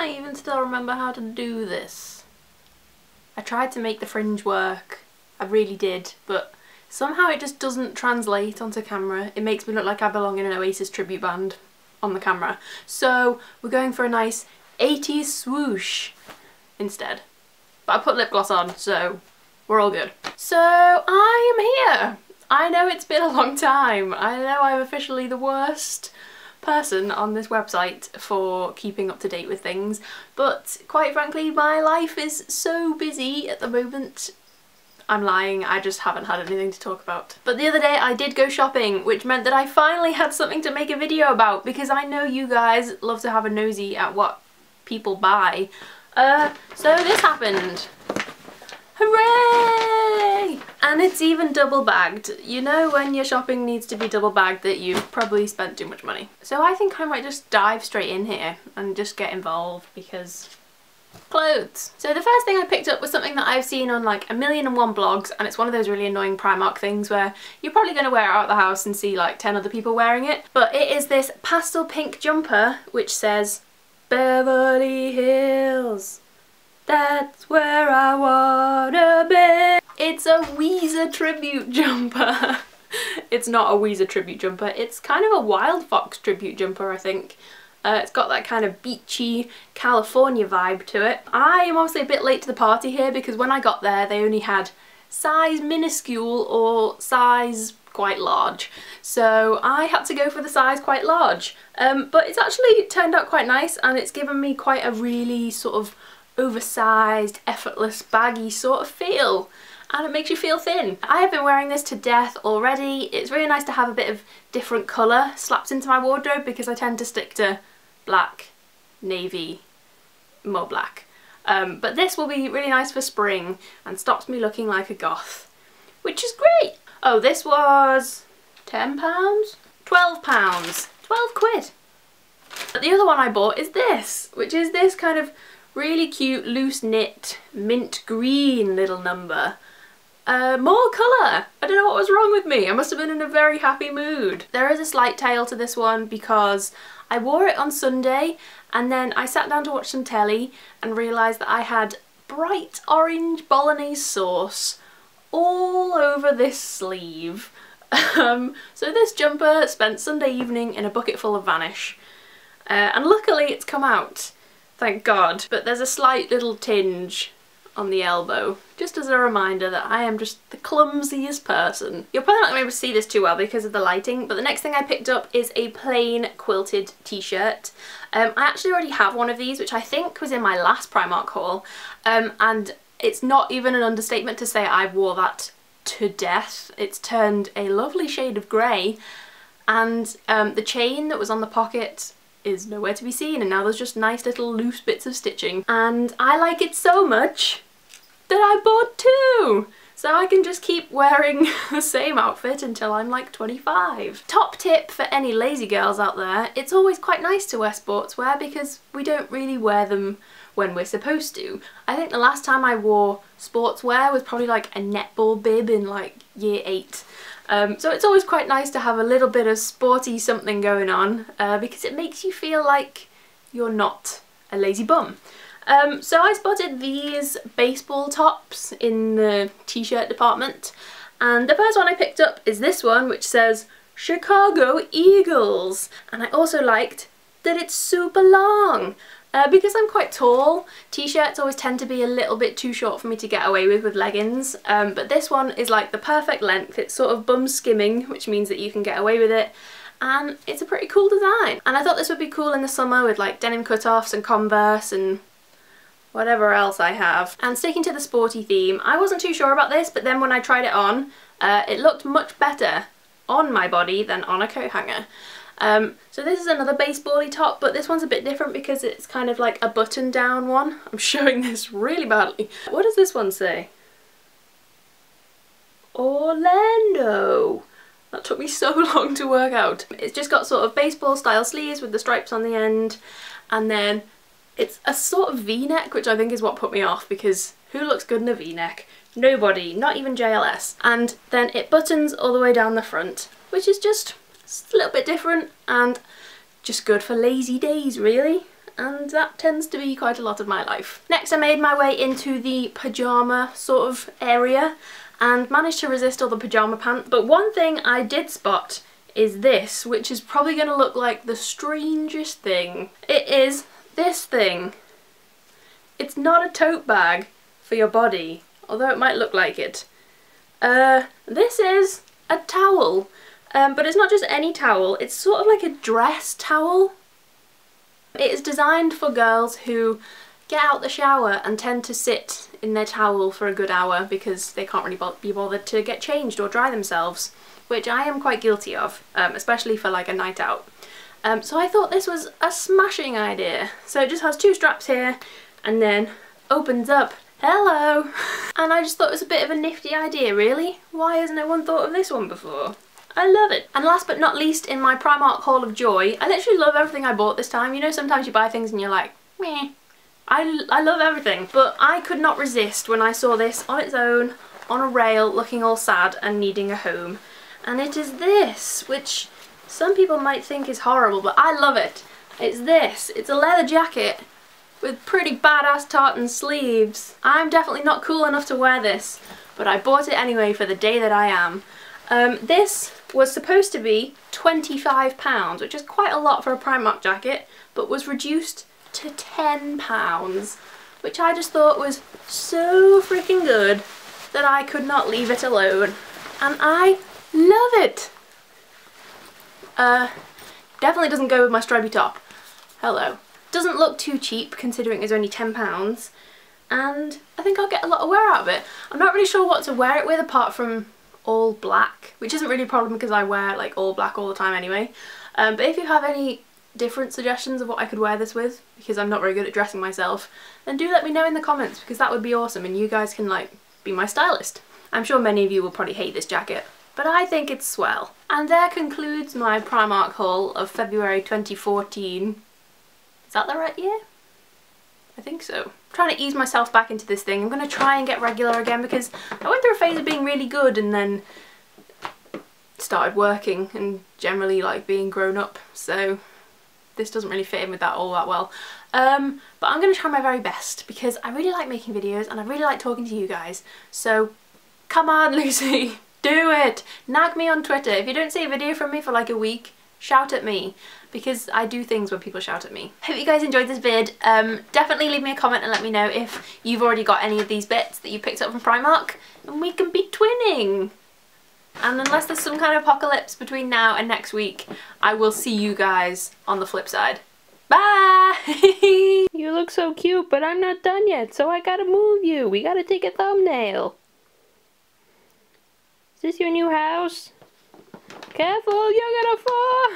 I even still remember how to do this? I tried to make the fringe work, I really did, but somehow it just doesn't translate onto camera. It makes me look like I belong in an Oasis tribute band on the camera. So we're going for a nice 80s swoosh instead. But I put lip gloss on, so we're all good. So I am here. I know it's been a long time. I know I'm officially the worst person on this website for keeping up to date with things, but quite frankly my life is so busy at the moment. I'm lying, I just haven't had anything to talk about. But the other day I did go shopping, which meant that I finally had something to make a video about, because I know you guys love to have a nosy at what people buy. So this happened. Hooray! And it's even double bagged. You know when your shopping needs to be double bagged that you've probably spent too much money. So I think I might just dive straight in here and just get involved, because clothes. So the first thing I picked up was something that I've seen on like 1,000,001 blogs, and it's one of those really annoying Primark things where you're probably going to wear it out of the house and see like 10 other people wearing it. But it is this pastel pink jumper which says Beverly Hills, that's where I wanna be. It's a Weezer tribute jumper. It's not a Weezer tribute jumper, it's kind of a Wild Fox tribute jumper, I think. It's got that kind of beachy California vibe to it. I am obviously a bit late to the party here because when I got there they only had size minuscule or size quite large. So I had to go for the size quite large. But it's actually turned out quite nice, and it's given me quite a really sort of oversized, effortless, baggy sort of feel. And it makes you feel thin. I have been wearing this to death already. It's really nice to have a bit of different colour slapped into my wardrobe because I tend to stick to black, navy, more black. But this will be really nice for spring and stops me looking like a goth, which is great. Oh, this was £10? £12. 12 quid. But the other one I bought is this, which is this kind of really cute loose knit mint green little number. More colour! I don't know what was wrong with me. I must have been in a very happy mood. There is a slight tail to this one because I wore it on Sunday and then I sat down to watch some telly and realised that I had bright orange bolognese sauce all over this sleeve. So this jumper spent Sunday evening in a bucket full of Vanish. And luckily it's come out, thank God. But there's a slight little tinge on the elbow, just as a reminder that I am just the clumsiest person. You're probably not going to be able to see this too well because of the lighting, but the next thing I picked up is a plain quilted t-shirt. I actually already have one of these, which I think was in my last Primark haul, and it's not even an understatement to say I wore that to death. It's turned a lovely shade of grey, and the chain that was on the pocket is nowhere to be seen, and now there's just nice little loose bits of stitching, and I like it so much that I bought two, so I can just keep wearing the same outfit until I'm like 25. Top tip for any lazy girls out there, it's always quite nice to wear sportswear because we don't really wear them when we're supposed to. I think the last time I wore sportswear was probably like a netball bib in like year 8. So it's always quite nice to have a little bit of sporty something going on because it makes you feel like you're not a lazy bum. So I spotted these baseball tops in the t-shirt department, and the first one I picked up is this one which says Chicago Eagles, and I also liked that it's super long. Because I'm quite tall, t-shirts always tend to be a little bit too short for me to get away with leggings, but this one is like the perfect length. It's sort of bum skimming, which means that you can get away with it, and it's a pretty cool design. And I thought this would be cool in the summer with like denim cut-offs and Converse and whatever else I have. And sticking to the sporty theme, I wasn't too sure about this, but then when I tried it on, it looked much better on my body than on a coat hanger. So this is another baseball-y top, but this one's a bit different because it's kind of like a button-down one. I'm showing this really badly. What does this one say? Orlando! That took me so long to work out. It's just got sort of baseball-style sleeves with the stripes on the end, and then it's a sort of v-neck, which I think is what put me off, because who looks good in a v-neck? Nobody, not even JLS. And then it buttons all the way down the front, which is just a little bit different, and just good for lazy days really. And that tends to be quite a lot of my life. Next I made my way into the pajama sort of area and managed to resist all the pajama pants. But one thing I did spot is this, which is probably going to look like the strangest thing. It is this thing. It's not a tote bag for your body, although it might look like it. This is a towel, but it's not just any towel, it's sort of like a dress towel. It is designed for girls who get out the shower and tend to sit in their towel for a good hour because they can't really be bothered to get changed or dry themselves, which I am quite guilty of, especially for like a night out. So I thought this was a smashing idea. So it just has two straps here and then opens up. Hello! And I just thought it was a bit of a nifty idea really. Why hasn't anyone thought of this one before? I love it. And last but not least, in my Primark haul of joy, I literally love everything I bought this time. You know, sometimes you buy things and you're like, meh. I love everything. But I could not resist when I saw this on its own, on a rail, looking all sad and needing a home. And it is this, which some people might think is horrible, but I love it. It's this. It's a leather jacket with pretty badass tartan sleeves. I'm definitely not cool enough to wear this, but I bought it anyway for the day that I am. This was supposed to be £25, which is quite a lot for a Primark jacket, but was reduced to £10, which I just thought was so freaking good that I could not leave it alone. And I love it! Definitely doesn't go with my stripy top. Hello. Doesn't look too cheap considering it's only £10, and I think I'll get a lot of wear out of it. I'm not really sure what to wear it with apart from all black, which isn't really a problem because I wear like all black all the time anyway. But if you have any different suggestions of what I could wear this with, because I'm not very good at dressing myself, then do let me know in the comments because that would be awesome and you guys can like be my stylist. I'm sure many of you will probably hate this jacket, but I think it's swell. And there concludes my Primark haul of February 2014. Is that the right year? I think so. I'm trying to ease myself back into this thing. I'm going to try and get regular again because I went through a phase of being really good and then started working and generally like being grown up, so this doesn't really fit in with that all that well. But I'm going to try my very best because I really like making videos and I really like talking to you guys. So come on Lucy, do it! Nag me on Twitter. If you don't see a video from me for like a week, shout at me, because I do things when people shout at me. Hope you guys enjoyed this vid. Definitely leave me a comment and let me know if you've already got any of these bits that you picked up from Primark and we can be twinning. And unless there's some kind of apocalypse between now and next week, I will see you guys on the flip side. Bye! You look so cute, but I'm not done yet, so I gotta move you. We gotta take a thumbnail. Is this your new house? Careful, you're gonna fall!